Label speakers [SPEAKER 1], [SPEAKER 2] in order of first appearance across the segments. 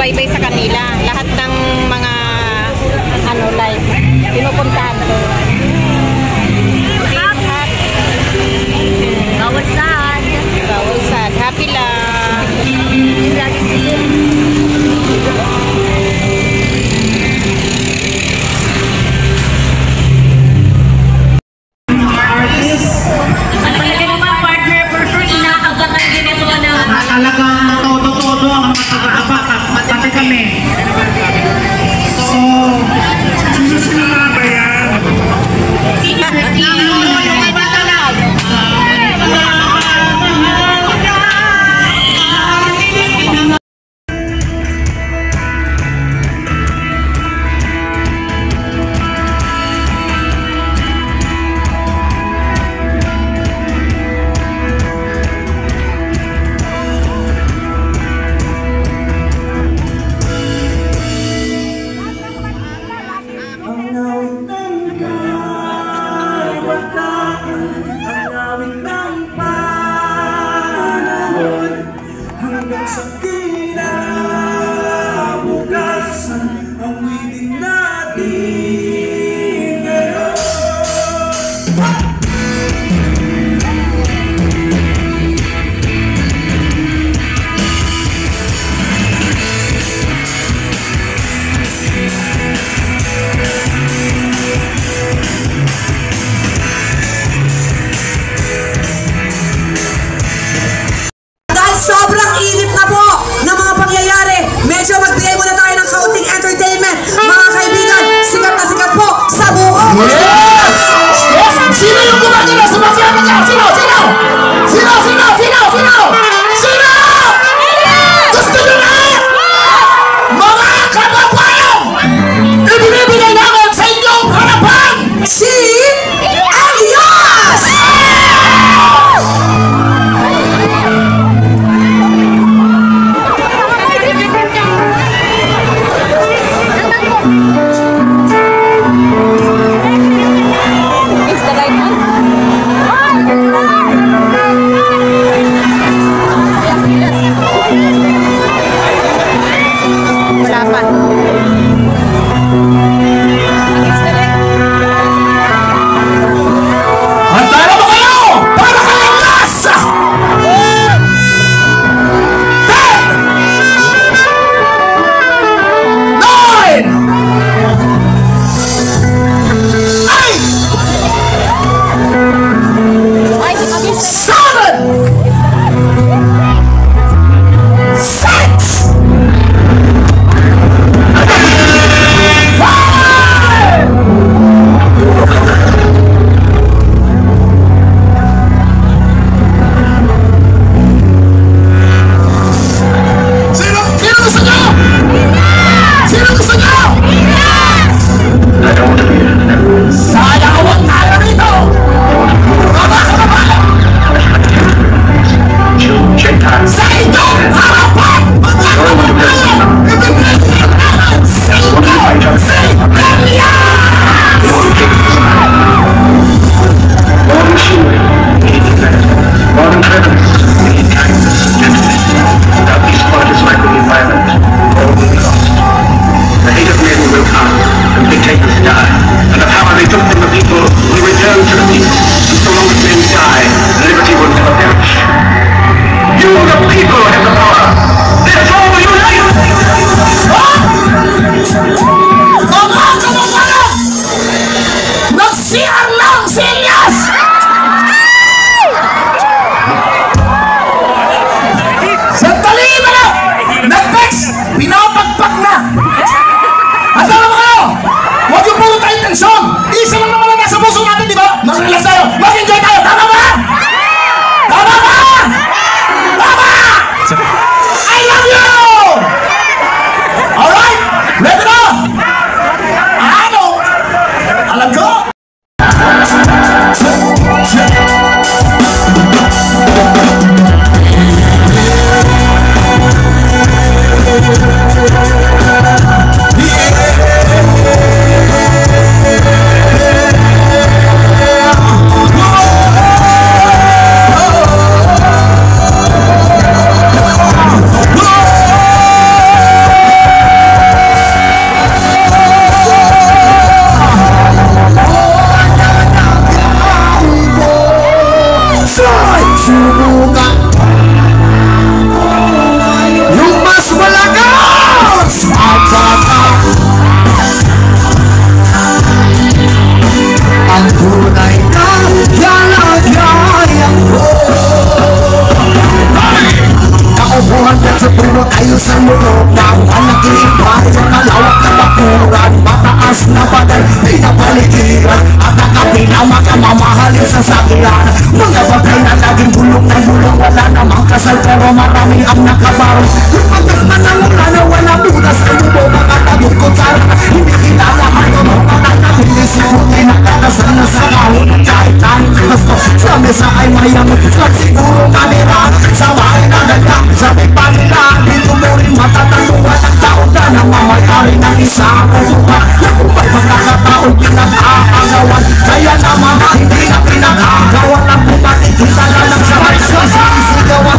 [SPEAKER 1] sumusubaybay sa kanila. Lahat ng mga ano live pinupuntahan ko.
[SPEAKER 2] Bawal sad.
[SPEAKER 1] Bawal sad. Happy lang.
[SPEAKER 2] Lagi kasi.
[SPEAKER 3] Talagang todo ang matagapak pati kami. So, susunod na ba yan?
[SPEAKER 4] Sobrang init na po ng mga pangyayari. Medyo magbigay muna tayo ng kaunting entertainment. Mga kaibigan, sikat na sikat po sa buong
[SPEAKER 3] Yes! Yes! Sino yung gumagana? Sumasama niya! Sino? Sino? Sino? Sino? Sino? Sino? Sino? Gusto nyo na? Mga kababayan! Ibinibigay namin sa inyong harapan!
[SPEAKER 4] Si Elias!
[SPEAKER 3] ang nakabarong. Lumagas man ang mula na wala butas sa lubo, mga tagong kutsara. Hindi kilala ang mga nanahili si Puti nakakasal na sa kahon. Kahit tayong gusto sa mesa ay mayamot. Kat siguro manira sa bahay na nagdang sa may panila. Dito mo rin matatanungan ang taon na nang mamayari ng isang kutuka. Kung ba't magkakataon pinag-aagawan, kaya naman hindi na pinag-aagawan ang bumati. Kita na lang sa may sasisigawan.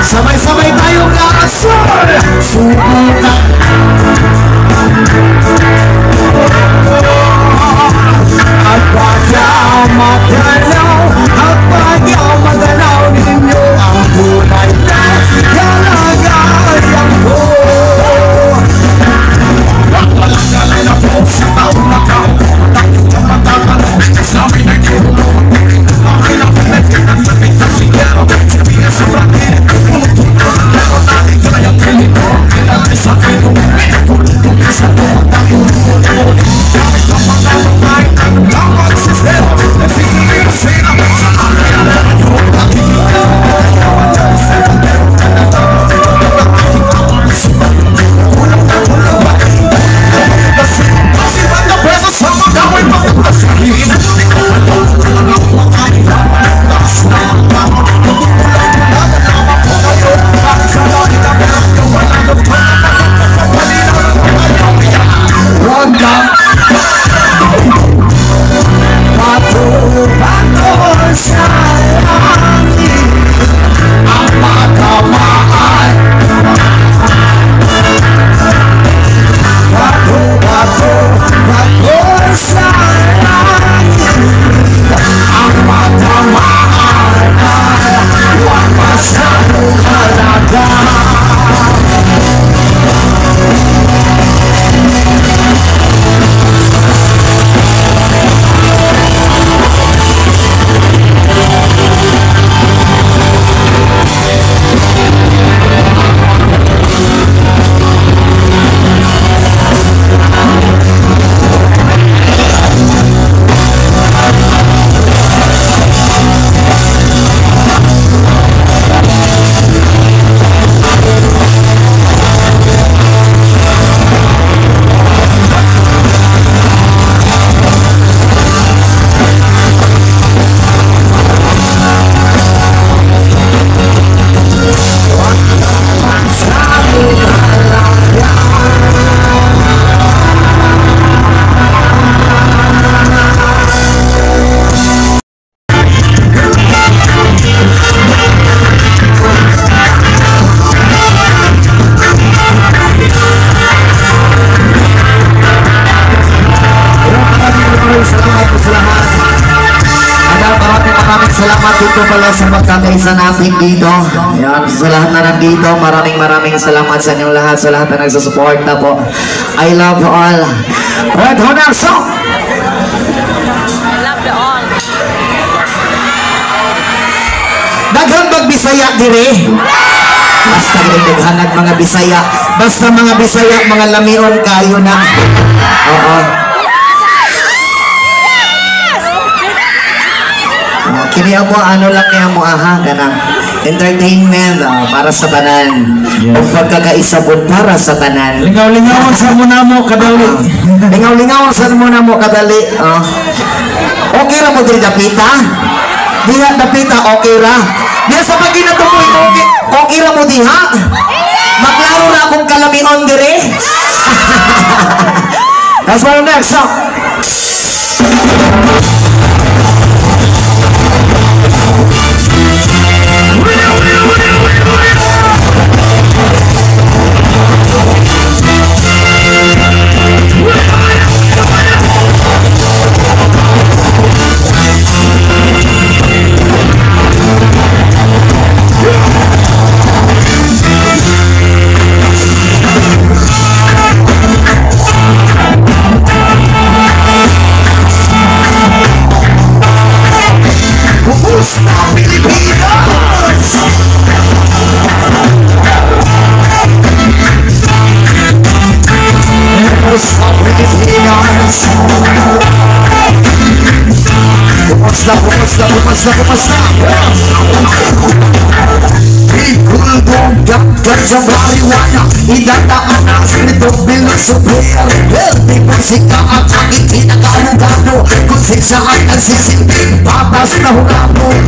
[SPEAKER 3] Sabay-sabay tayong nakasal. Subukan at pagyaw magalaw, at pagyaw magalaw ninyo ang tunay na kalagayan ko. Walang galay na po sa taong na taong takot ang matatanong sa amin ay tulong. Okay lang pinagkinan sa tingnan sigaro. Sabihin sa bratin tumutunan ang laro natin kayang piling ko. Kailangan sa akin umuwi tulong sa tuwag na tulong. Kahit ang mga lumay ang lamang sistema. Nagsisili na sila sa akin ang mga yung nakikita. Walang sa kandero na natatapos. Kulang na kulang ba? Kasi ba na preso sa mga gawin mo? Sabihin salamat dito pala sa magkakaisa natin dito. Yan, sa lahat na nandito, maraming salamat sa inyong lahat, sa lahat na nagsusuporta po. I love you all. Red Honor Song!
[SPEAKER 1] I love you all.
[SPEAKER 3] Daghang Bisaya dire. Basta daghanag mga Bisaya. Basta mga Bisaya, mga lamion kayo na. Oo. Kini mo ano lang niya mo aha kanang entertainment para sa tanan. Yes. O pagkakaisa po para sa tanan.
[SPEAKER 5] Lingaw-lingaw sa mo na mo kadali.
[SPEAKER 3] Lingaw-lingaw sa mo na mo kadali. Okay ra mo diri dapita? Diha dapita okay ra. Diha sa pagkinatumoy okay ra mo diha? Maklaro ra akong kalamion dire. That's my next song. Kumusta? sa marijuana, idadaan na nito bilang superior. Di musika at aking kinakaalugado, kung saan nagsisilbing patas na hulabog.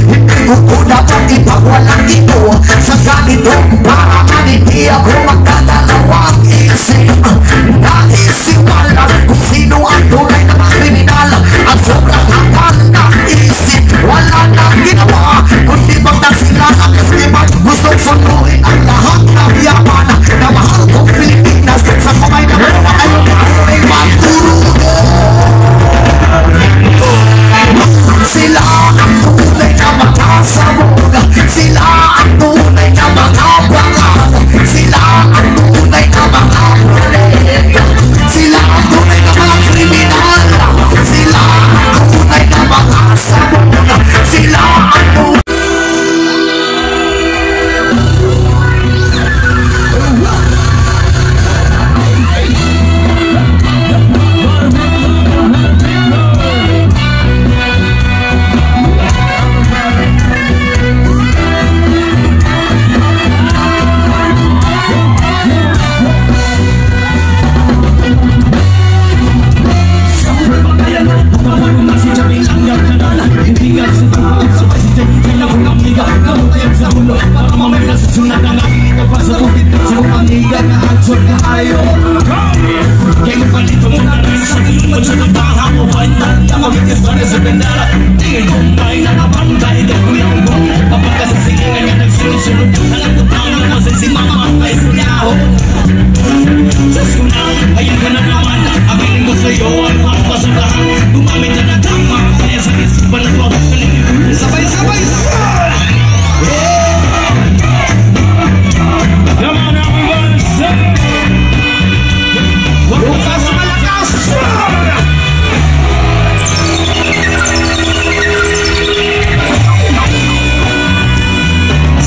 [SPEAKER 3] Hindi ko dapat ipagwalang ito sa ganito, para hindi ako magdadalawang isip. Naisiwala kung sino ang tunay na mga kriminal, at sobrang hanggang na isip. Wala nang ginawa kundi magdasilan ang estimat. Gustong sunduin ang lahat ng yaman na mahal kong Pilipinas sa kamay na mga ayaw na ay magturo. Sila ang tunay na makasabog, sila ang tunay na mga bangal, sila ang tunay na mga proleg, sila ang tunay na mga kriminal, sila ang tunay na mga sabog, sila ang tunay.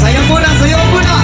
[SPEAKER 4] Sayo muna.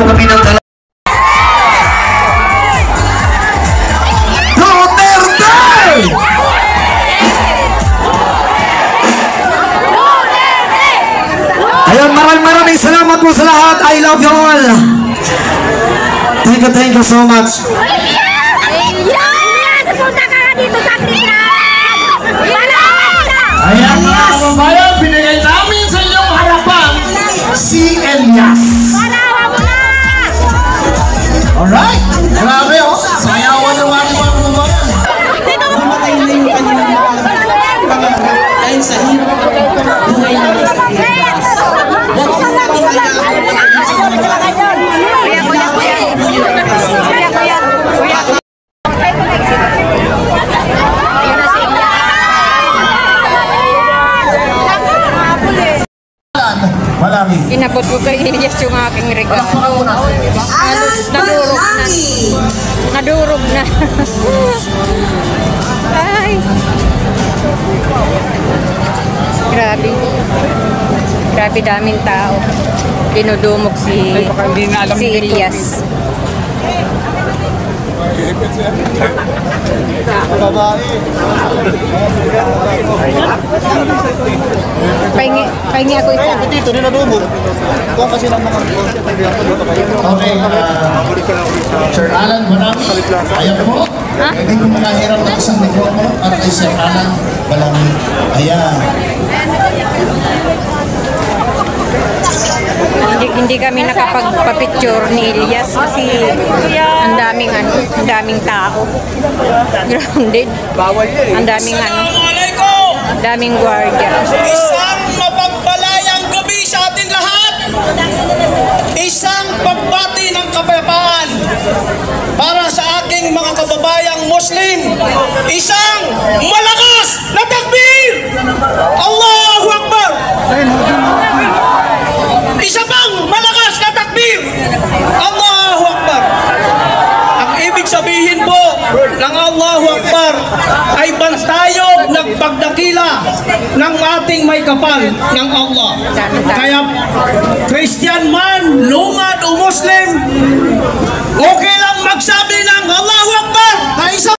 [SPEAKER 5] kami ng dalawa.
[SPEAKER 3] Duterte!
[SPEAKER 5] Ayun, maraming salamat po sa lahat. I love you all. Thank you so much.
[SPEAKER 2] Punta ka dito sa Pilipinas!
[SPEAKER 3] Ayan mga kababayan, binigay namin sa inyong harapan si Elias. Alright, grabe oh, sayawan ng mga kababayan.
[SPEAKER 4] Mamatay na yung kanilang pangarap dahil sa hirap at buhay na huwag po natin
[SPEAKER 3] Malangin.
[SPEAKER 1] Inabot ko kay Elias yung aking regalo.
[SPEAKER 4] Alas
[SPEAKER 1] Nadurog na.
[SPEAKER 4] Balangin!
[SPEAKER 1] Nadurog na. Ay. Grabe. Grabe daming tao. Dinudumog si Elias. Pahingi ako isa.
[SPEAKER 6] Dito, dinadumog. Kung kasi ng mga
[SPEAKER 3] Okay, Sir Alan, marami. Ayan po. Hindi ko makahiram ng isang mikropono para kay Sir Alan Balangin. Ayan.
[SPEAKER 1] Hindi kami nakapagpa-picture ni Elias kasi ang daming tao. Grounded. Ang daming gwardiya.
[SPEAKER 7] Isang mapagpalayang gabi sa atin lahat. Isang pagbati ng kapayapaan para sa aking mga kababayang Muslim. Isang malakas na takbir! Allahu Akbar! Isa pang malakas na takbir! Allahu Akbar! Ang ibig sabihin po ng Allahu Akbar ay bantayog ng pagdakila ng ating may kapal ng Allah. Kaya Christian man, lumad o Muslim, okay lang magsabi ng Allahu Akbar.